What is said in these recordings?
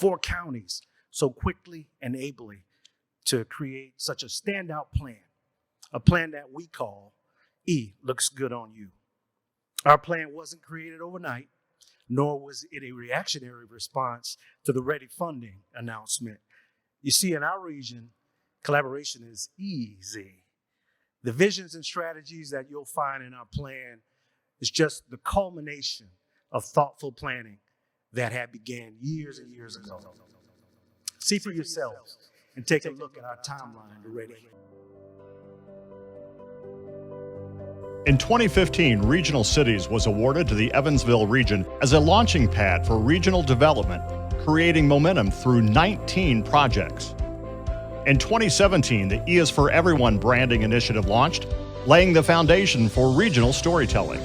4 counties so quickly and ably to create such a standout plan, a plan that we call E, looks good on you. Our plan wasn't created overnight, nor was it a reactionary response to the READI funding announcement. You see, in our region, collaboration is easy. The visions and strategies that you'll find in our plan is just the culmination of thoughtful planning that had began years and years ago. See for yourselves and take a look at our timeline already. In 2015, Regional Cities was awarded to the Evansville region as a launching pad for regional development, creating momentum through 19 projects. In 2017, the E is for Everyone branding initiative launched, laying the foundation for regional storytelling.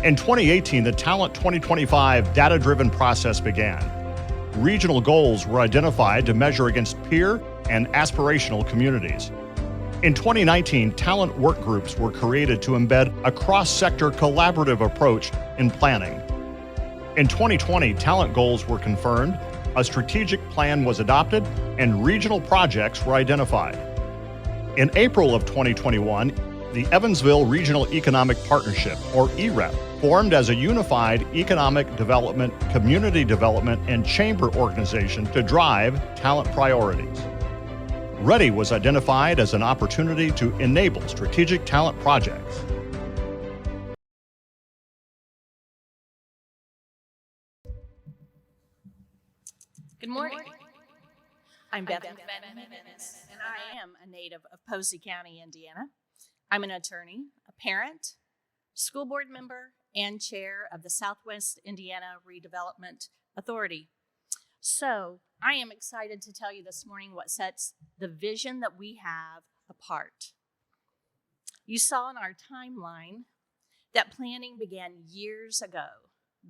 In 2018, the Talent 2025 data-driven process began. Regional goals were identified to measure against peer and aspirational communities. In 2019, talent work groups were created to embed a cross-sector collaborative approach in planning. In 2020, talent goals were confirmed, a strategic plan was adopted, and regional projects were identified. In April of 2021, the Evansville Regional Economic Partnership, or EREP, formed as a unified economic development, community development, and chamber organization to drive talent priorities. READI was identified as an opportunity to enable strategic talent projects. Good morning. I'm Beth McManus, and I am a native of Posey County, Indiana. I'm an attorney, a parent, school board member, and chair of the Southwest Indiana Redevelopment Authority. So I am excited to tell you this morning what sets the vision that we have apart. You saw in our timeline that planning began years ago,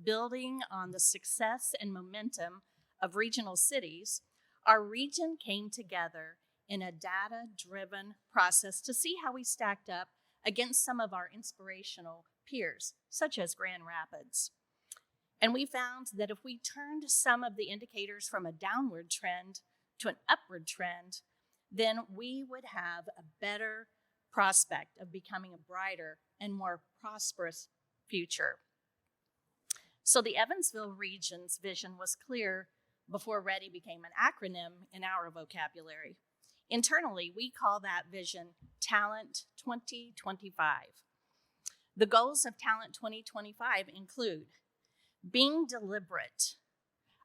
building on the success and momentum of regional cities. Our region came together in a data-driven process to see how we stacked up against some of our inspirational peers, such as Grand Rapids. And we found that if we turned some of the indicators from a downward trend to an upward trend, then we would have a better prospect of becoming a brighter and more prosperous future. So the Evansville region's vision was clear before READI became an acronym in our vocabulary. Internally, we call that vision Talent 2025. The goals of Talent 2025 include being deliberate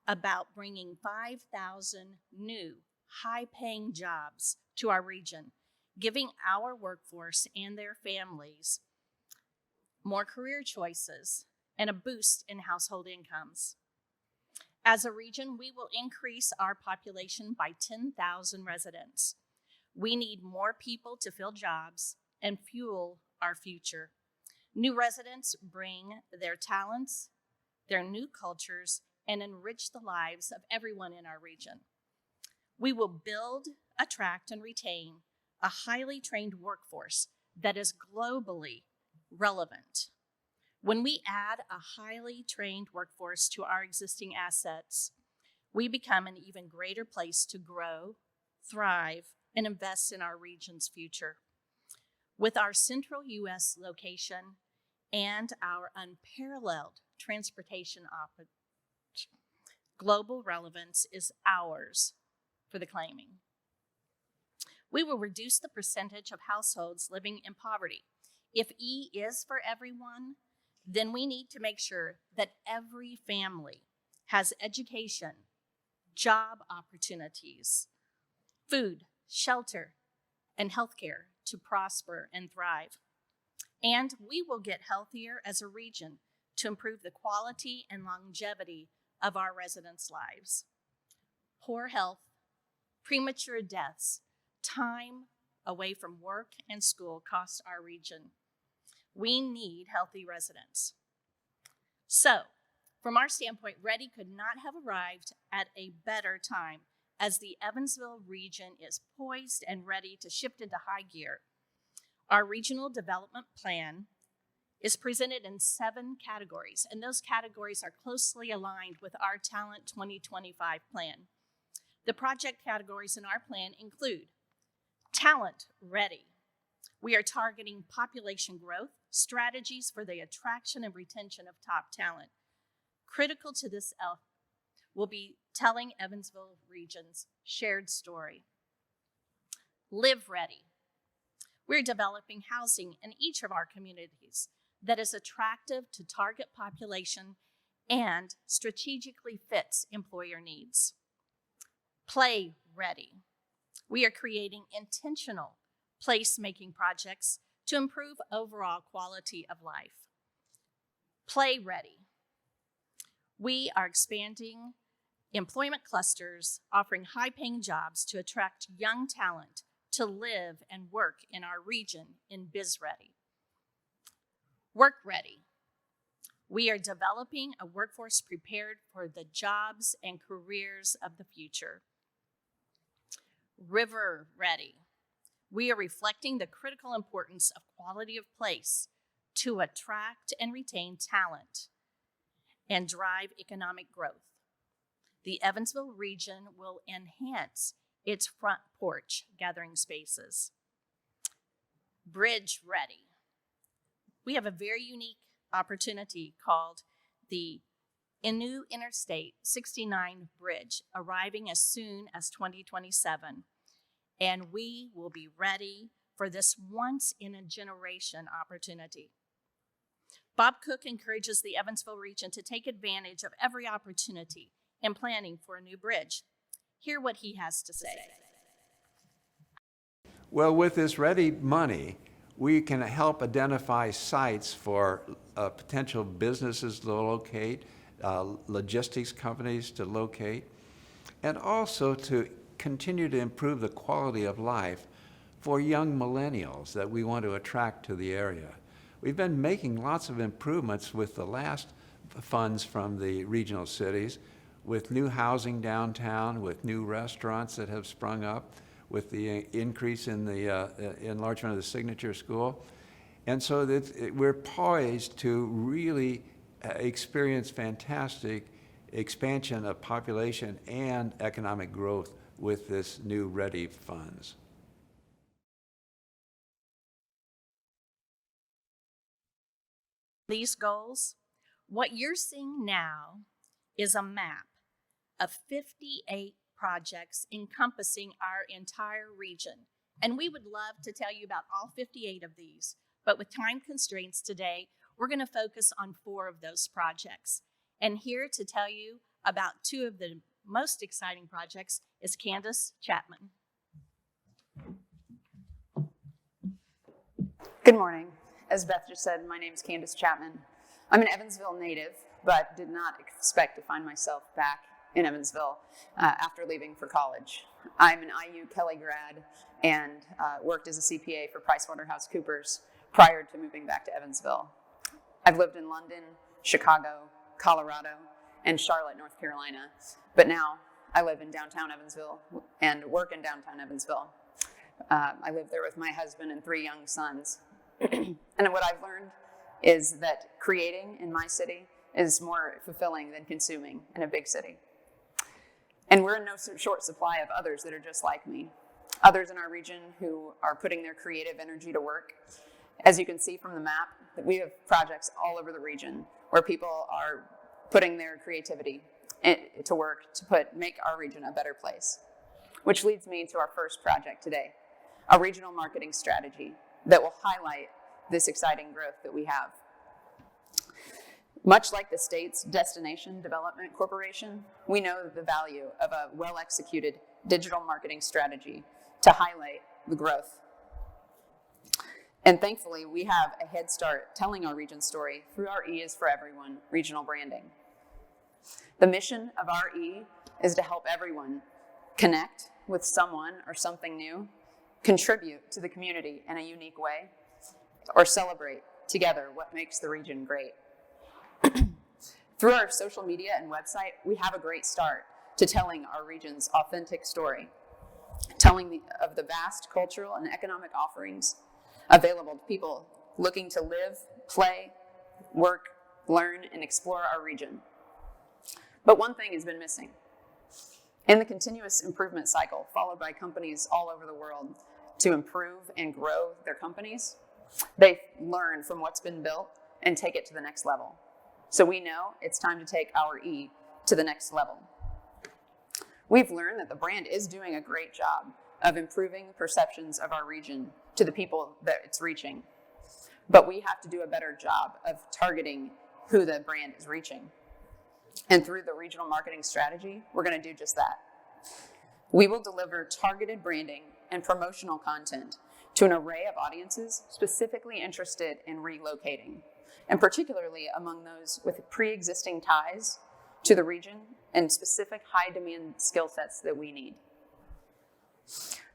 about bringing 5,000 new high-paying jobs to our region, giving our workforce and their families more career choices and a boost in household incomes. As a region, we will increase our population by 10,000 residents. We need more people to fill jobs and fuel our future. New residents bring their talents, their new cultures, and enrich the lives of everyone in our region. We will build, attract, and retain a highly trained workforce that is globally relevant. When we add a highly trained workforce to our existing assets, we become an even greater place to grow, thrive, and invest in our region's future. With our central U.S. location and our unparalleled transportation options, global relevance is ours for the claiming. We will reduce the percentage of households living in poverty. If E is for everyone, then we need to make sure that every family has education, job opportunities, food, shelter, and healthcare to prosper and thrive. And we will get healthier as a region to improve the quality and longevity of our residents' lives. Poor health, premature deaths, time away from work and school cost our region. We need healthy residents. So, from our standpoint, READI could not have arrived at a better time, as the Evansville region is poised and ready to shift into high gear. Our regional development plan is presented in 7 categories, and those categories are closely aligned with our Talent 2025 plan. The project categories in our plan include Talent Ready. We are targeting population growth, strategies for the attraction and retention of top talent. Critical to this will be telling Evansville Region's shared story. Live Ready. We're developing housing in each of our communities that is attractive to target population and strategically fits employer needs. Play Ready. We are creating intentional place-making projects to improve overall quality of life. Play Ready. We are expanding employment clusters, offering high-paying jobs to attract young talent to live and work in our region in Biz Ready. Work Ready. We are developing a workforce prepared for the jobs and careers of the future. River Ready. We are reflecting the critical importance of quality of place to attract and retain talent and drive economic growth. The Evansville region will enhance its front porch gathering spaces. Bridge Ready. We have a very unique opportunity called the New Interstate 69 Bridge, arriving as soon as 2027. And we will be ready for this once-in-a-generation opportunity. Bob Cook encourages the Evansville region to take advantage of every opportunity in planning for a new bridge. Hear what he has to say. Well, with this READI money, we can help identify sites for potential businesses to locate, logistics companies to locate, and also to continue to improve the quality of life for young millennials that we want to attract to the area. We've been making lots of improvements with the last funds from the regional cities, with new housing downtown, with new restaurants that have sprung up, with the increase in the enlargement of the Signature School. And so that we're poised to really experience fantastic expansion of population and economic growth with this new READI funds. These goals, what you're seeing now is a map of 58 projects encompassing our entire region. And we would love to tell you about all 58 of these, but with time constraints today, we're going to focus on 4 of those projects. And here to tell you about 2 of the most exciting projects is CANDACE Chapman. Good morning. As Beth just said, my name is CANDACE Chapman. I'm an Evansville native, but did not expect to find myself back in Evansville after leaving for college. I'm an IU Kelly grad and worked as a CPA for PricewaterhouseCoopers prior to moving back to Evansville. I've lived in London, Chicago, Colorado, and Charlotte, North Carolina, but now I live in downtown Evansville and work in downtown Evansville. I live there with my husband and 3 young sons. And what I've learned is that creating in my city is more fulfilling than consuming in a big city. And we're in no short supply of others that are just like me. Others in our region who are putting their creative energy to work. As you can see from the map, we have projects all over the region where people are putting their creativity to work to make our region a better place. Which leads me to our first project today, a regional marketing strategy that will highlight this exciting growth that we have. Much like the state's Destination Development Corporation, we know the value of a well-executed digital marketing strategy to highlight the growth. And thankfully, we have a head start telling our region story through our E is for Everyone regional branding. The mission of our E is to help everyone connect with someone or something new, contribute to the community in a unique way, or celebrate together what makes the region great. Through our social media and website, we have a great start to telling our region's authentic story, telling of the vast cultural and economic offerings available to people looking to live, play, work, learn, and explore our region. But one thing has been missing. In the continuous improvement cycle followed by companies all over the world to improve and grow their companies, they learn from what's been built and take it to the next level. So we know it's time to take our E to the next level. We've learned that the brand is doing a great job of improving perceptions of our region to the people that it's reaching. But we have to do a better job of targeting who the brand is reaching. And through the regional marketing strategy, we're going to do just that. We will deliver targeted branding and promotional content to an array of audiences specifically interested in relocating, and particularly among those with pre-existing ties to the region and specific high-demand skill sets that we need.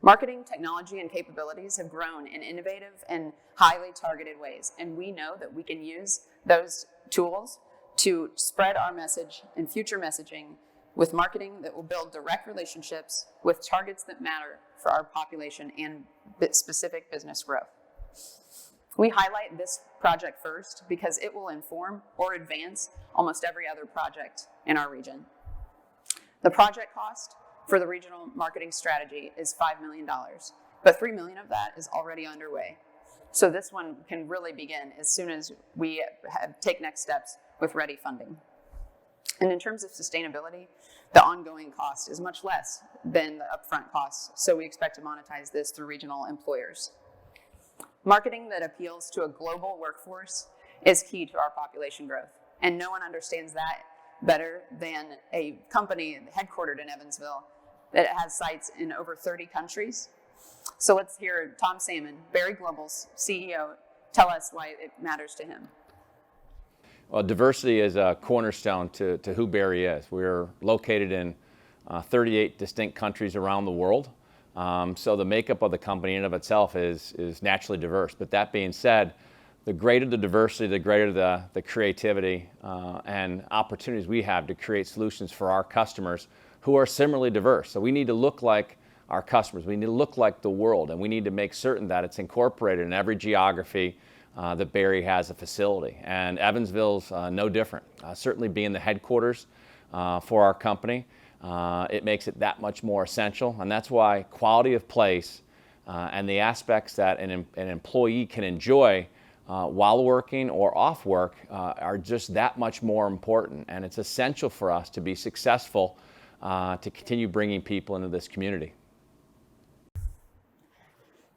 Marketing technology and capabilities have grown in innovative and highly targeted ways, and we know that we can use those tools to spread our message and future messaging with marketing that will build direct relationships with targets that matter for our population and specific business growth. We highlight this project first because it will inform or advance almost every other project in our region. The project cost for the regional marketing strategy is $5 million, but $3 million of that is already underway. So this one can really begin as soon as we take next steps with READI funding. And in terms of sustainability, the ongoing cost is much less than the upfront costs, so we expect to monetize this through regional employers. Marketing that appeals to a global workforce is key to our population growth, and no one understands that better than a company headquartered in Evansville that has sites in over 30 countries. So let's hear Tom Salmon, Berry Global's CEO, tell us why it matters to him. Well, diversity is a cornerstone to who Berry is. We're located in 38 distinct countries around the world. So the makeup of the company in and of itself is naturally diverse. But that being said, the greater the diversity, the greater the creativity and opportunities we have to create solutions for our customers who are similarly diverse. So we need to look like our customers. We need to look like the world, and we need to make certain that it's incorporated in every geography that Berry has a facility. And Evansville's no different. Certainly being the headquarters for our company, it makes it that much more essential. And that's why quality of place and the aspects that an employee can enjoy while working or off work are just that much more important. And it's essential for us to be successful to continue bringing people into this community.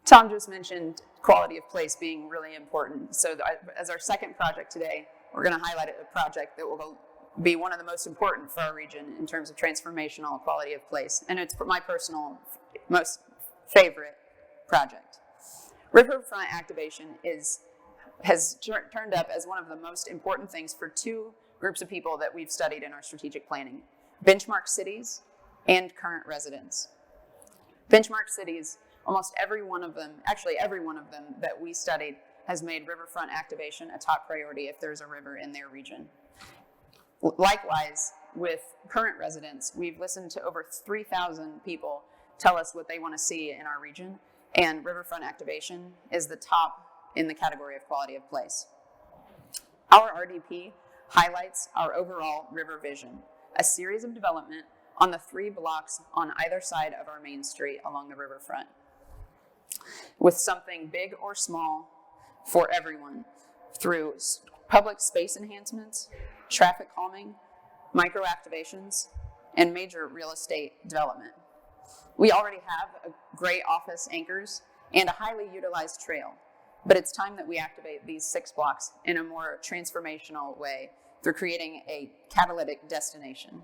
Tom just mentioned quality of place being really important. So as our second project today, we're going to highlight a project that will be one of the most important for our region in terms of transformational quality of place. And it's my personal most favorite project. Riverfront activation has turned up as one of the most important things for two groups of people that we've studied in our strategic planning: benchmark cities and current residents. Benchmark cities, almost every one of them that we studied has made riverfront activation a top priority if there's a river in their region. Likewise, with current residents, we've listened to over 3,000 people tell us what they want to see in our region, and riverfront activation is the top in the category of quality of place. Our RDP highlights our overall river vision, a series of development on the 3 blocks on either side of our main street along the riverfront, with something big or small for everyone through public space enhancements, traffic calming, micro activations, and major real estate development. We already have great office anchors and a highly utilized trail, but it's time that we activate these 6 blocks in a more transformational way through creating a catalytic destination.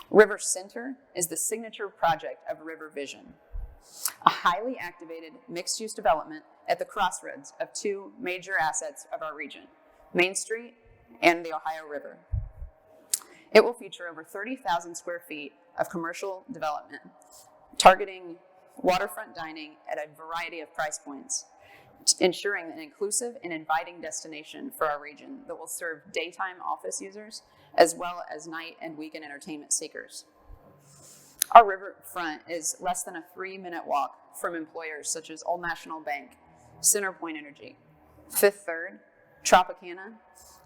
River Center is the signature project of River Vision, a highly activated mixed-use development at the crossroads of 2 major assets of our region, Main Street and the Ohio River. It will feature over 30,000 square feet of commercial development, targeting waterfront dining at a variety of price points, ensuring an inclusive and inviting destination for our region that will serve daytime office users as well as night and weekend entertainment seekers. Our riverfront is less than a 3-minute walk from employers such as Old National Bank, CenterPoint Energy, Fifth Third, Tropicana,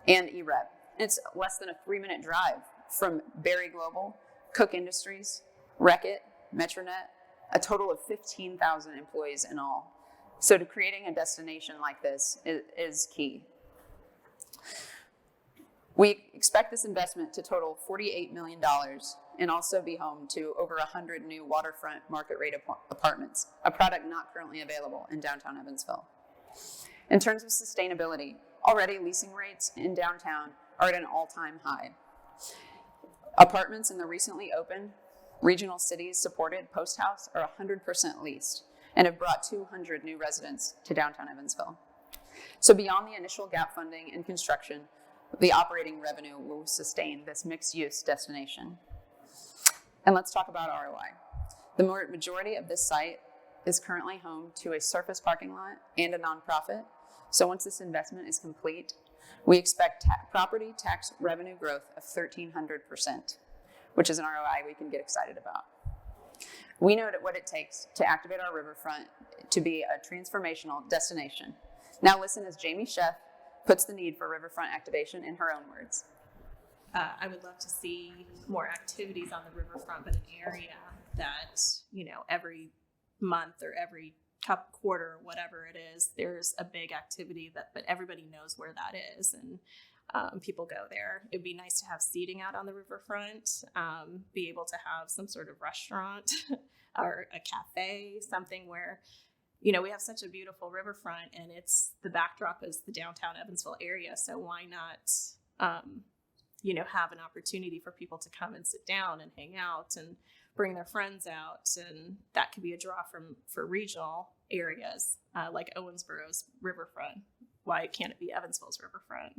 and EREP. It's less than a 3-minute drive from Berry Global, Cook Industries, Reckitt, Metronet, a total of 15,000 employees in all. So to creating a destination like this is key. We expect this investment to total $48 million and also be home to over 100 new waterfront market rate apartments, a product not currently available in downtown Evansville. In terms of sustainability, already leasing rates in downtown are at an all-time high. Apartments in the recently opened regional cities supported Post House are 100% leased and have brought 200 new residents to downtown Evansville. So beyond the initial gap funding and construction, the operating revenue will sustain this mixed-use destination. And let's talk about ROI. The majority of this site is currently home to a surface parking lot and a nonprofit. So once this investment is complete, we expect property tax revenue growth of 1,300%, which is an ROI we can get excited about. We know what it takes to activate our riverfront to be a transformational destination. Now listen as Jamie Sheff puts the need for riverfront activation in her own words. I would love to see more activities on the riverfront, but an area that, every month or every quarter, whatever it is, there's a big activity but everybody knows where that is, and people go there. It'd be nice to have seating out on the riverfront, be able to have some sort of restaurant or a cafe, something where, we have such a beautiful riverfront, and the backdrop is the downtown Evansville area. So why not, have an opportunity for people to come and sit down and hang out and bring their friends out, and that could be a draw for regional areas like Owensboro's riverfront. Why can't it be Evansville's riverfront?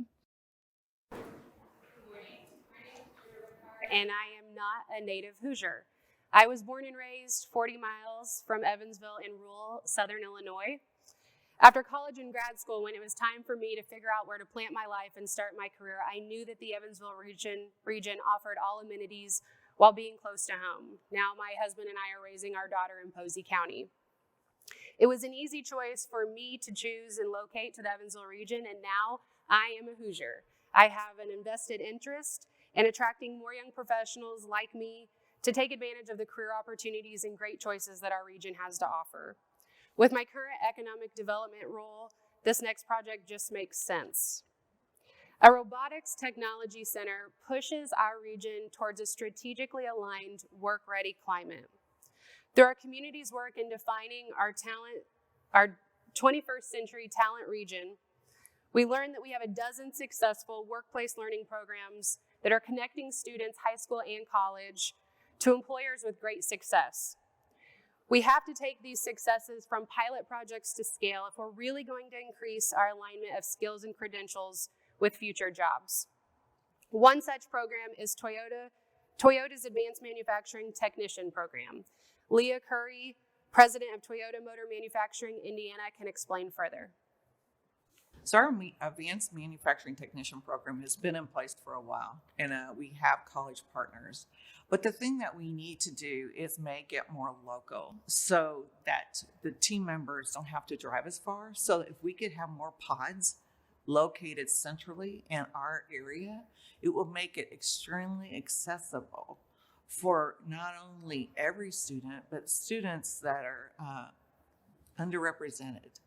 And I am not a native Hoosier. I was born and raised 40 miles from Evansville in rural southern Illinois. After college and grad school, when it was time for me to figure out where to plant my life and start my career, I knew that the Evansville region offered all amenities while being close to home. Now my husband and I are raising our daughter in Posey County. It was an easy choice for me to choose and locate to the Evansville region, and now I am a Hoosier. I have an invested interest in attracting more young professionals like me to take advantage of the career opportunities and great choices that our region has to offer. With my current economic development role, this next project just makes sense. A robotics technology center pushes our region towards a strategically aligned, work-ready climate. Through our community's work in defining our 21st century talent region, we learned that we have a dozen successful workplace learning programs that are connecting students, high school and college, to employers with great success. We have to take these successes from pilot projects to scale if we're really going to increase our alignment of skills and credentials with future jobs. One such program is Toyota's Advanced Manufacturing Technician Program. Leah Curry, president of Toyota Motor Manufacturing Indiana, can explain further. So our Advanced Manufacturing Technician Program has been in place for a while, and we have college partners. But the thing that we need to do is make it more local so that the team members don't have to drive as far. So if we could have more pods located centrally in our area, it will make it extremely accessible for not only every student, but students that are underrepresented.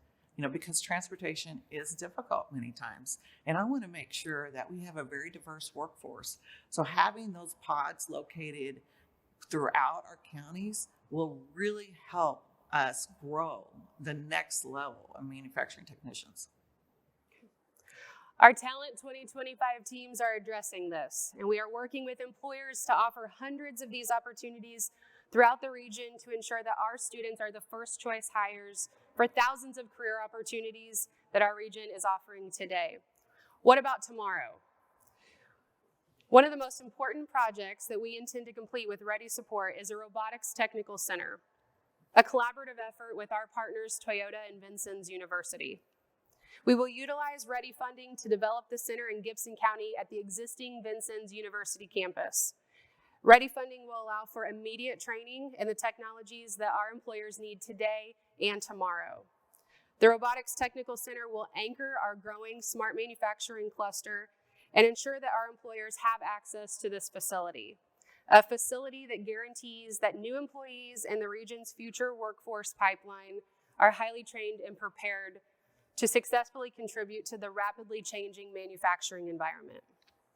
Because transportation is difficult many times. And I want to make sure that we have a very diverse workforce. So having those pods located throughout our counties will really help us grow the next level of manufacturing technicians. Our Talent 2025 teams are addressing this, and we are working with employers to offer hundreds of these opportunities throughout the region to ensure that our students are the first choice hires for thousands of career opportunities that our region is offering today. What about tomorrow? One of the most important projects that we intend to complete with READI support is a robotics technical center, a collaborative effort with our partners Toyota and Vincennes University. We will utilize READI funding to develop the center in Gibson County at the existing Vincennes University campus. READI funding will allow for immediate training in the technologies that our employers need today and tomorrow. The Robotics Technical Center will anchor our growing smart manufacturing cluster and ensure that our employers have access to this facility, a facility that guarantees that new employees in the region's future workforce pipeline are highly trained and prepared to successfully contribute to the rapidly changing manufacturing environment.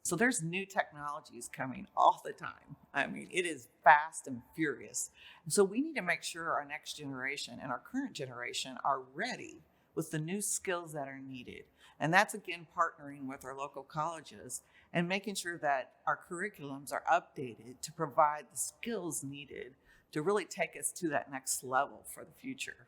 So there's new technologies coming all the time. I mean, it is fast and furious. And so we need to make sure our next generation and our current generation are ready with the new skills that are needed. And that's, again, partnering with our local colleges and making sure that our curriculums are updated to provide the skills needed to really take us to that next level for the future.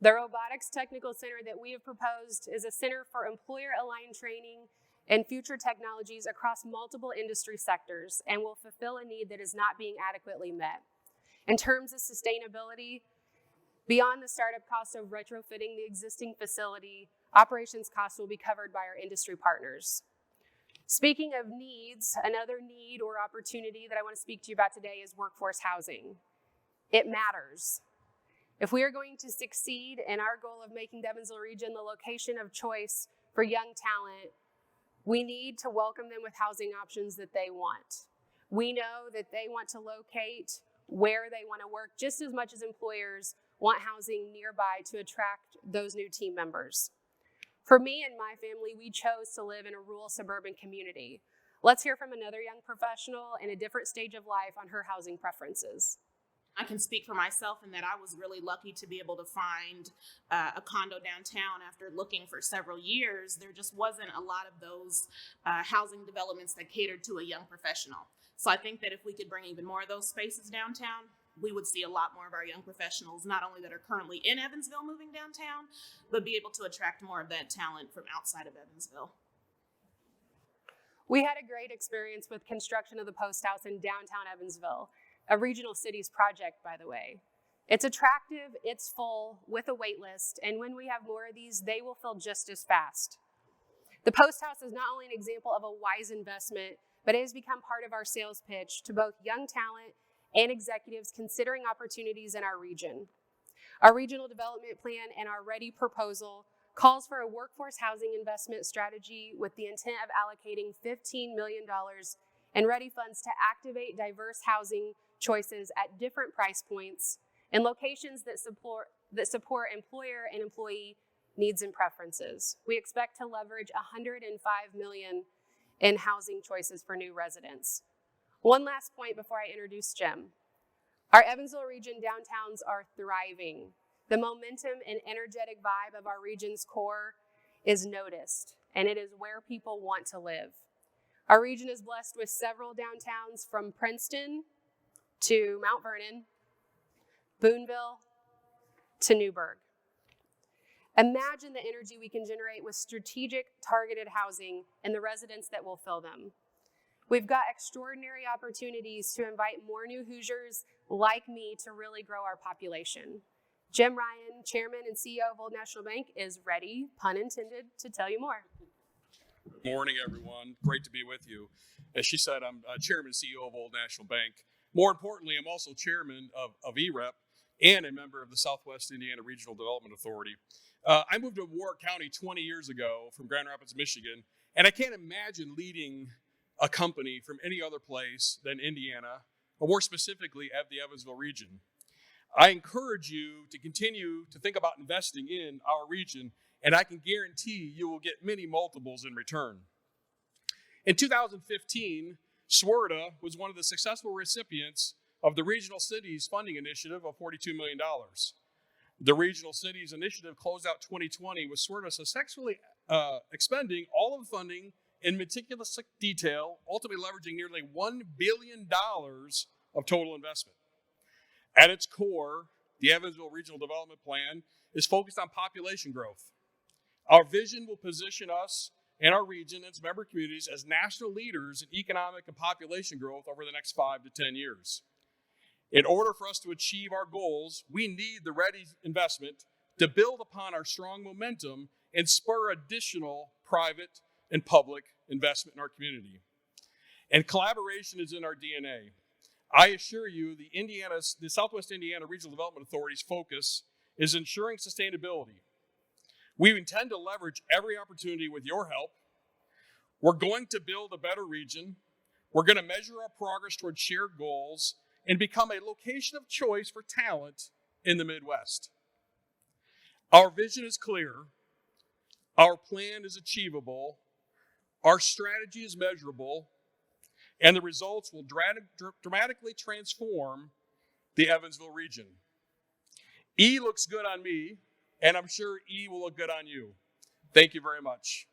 The Robotics Technical Center that we have proposed is a center for employer-aligned training and future technologies across multiple industry sectors and will fulfill a need that is not being adequately met. In terms of sustainability, beyond the startup cost of retrofitting the existing facility, operations costs will be covered by our industry partners. Speaking of needs, another need or opportunity that I want to speak to you about today is workforce housing. It matters. If we are going to succeed in our goal of making the Evansville region the location of choice for young talent, we need to welcome them with housing options that they want. We know that they want to locate where they want to work just as much as employers want housing nearby to attract those new team members. For me and my family, we chose to live in a rural suburban community. Let's hear from another young professional in a different stage of life on her housing preferences. I can speak for myself in that I was really lucky to be able to find a condo downtown after looking for several years. There just wasn't a lot of those housing developments that catered to a young professional. So I think that if we could bring even more of those spaces downtown, we would see a lot more of our young professionals, not only that are currently in Evansville moving downtown, but be able to attract more of that talent from outside of Evansville. We had a great experience with construction of the Post House in downtown Evansville, a Regional Cities project, by the way. It's attractive, it's full, with a wait list, and when we have more of these, they will fill just as fast. The Post House is not only an example of a wise investment, but it has become part of our sales pitch to both young talent and executives considering opportunities in our region. Our regional development plan and our READI proposal calls for a workforce housing investment strategy with the intent of allocating $15 million in READI funds to activate diverse housing choices at different price points in locations that support employer and employee needs and preferences. We expect to leverage $105 million in housing choices for new residents. One last point before I introduce Jim. Our Evansville region downtowns are thriving. The momentum and energetic vibe of our region's core is noticed, and it is where people want to live. Our region is blessed with several downtowns from Princeton to Mount Vernon, Boonville to Newburgh. Imagine the energy we can generate with strategic, targeted housing and the residents that will fill them. We've got extraordinary opportunities to invite more new Hoosiers like me to really grow our population. Jim Ryan, Chairman and CEO of Old National Bank, is ready, pun intended, to tell you more. Morning, everyone. Great to be with you. As she said, I'm Chairman and CEO of Old National Bank. More importantly, I'm also Chairman of EREP and a member of the Southwest Indiana Regional Development Authority. I moved to Warwick County 20 years ago from Grand Rapids, Michigan, and I can't imagine leading a company from any other place than Indiana, or more specifically at the Evansville region. I encourage you to continue to think about investing in our region, and I can guarantee you will get many multiples in return. In 2015, SWRDA was one of the successful recipients of the Regional Cities Funding Initiative of $42 million. The Regional Cities Initiative closed out 2020 with SWRDA successfully expending all of the funding in meticulous detail, ultimately leveraging nearly $1 billion of total investment. At its core, the Evansville Regional Development Plan is focused on population growth. Our vision will position us and our region and its member communities as national leaders in economic and population growth over the next 5 to 10 years. In order for us to achieve our goals, we need the READI investment to build upon our strong momentum and spur additional private and public investment in our community. And collaboration is in our DNA. I assure you, the Southwest Indiana Regional Development Authority's focus is ensuring sustainability. We intend to leverage every opportunity with your help. We're going to build a better region. We're going to measure our progress towards shared goals and become a location of choice for talent in the Midwest. Our vision is clear. Our plan is achievable. Our strategy is measurable. And the results will dramatically transform the Evansville region. E looks good on me, and I'm sure E will look good on you. Thank you very much.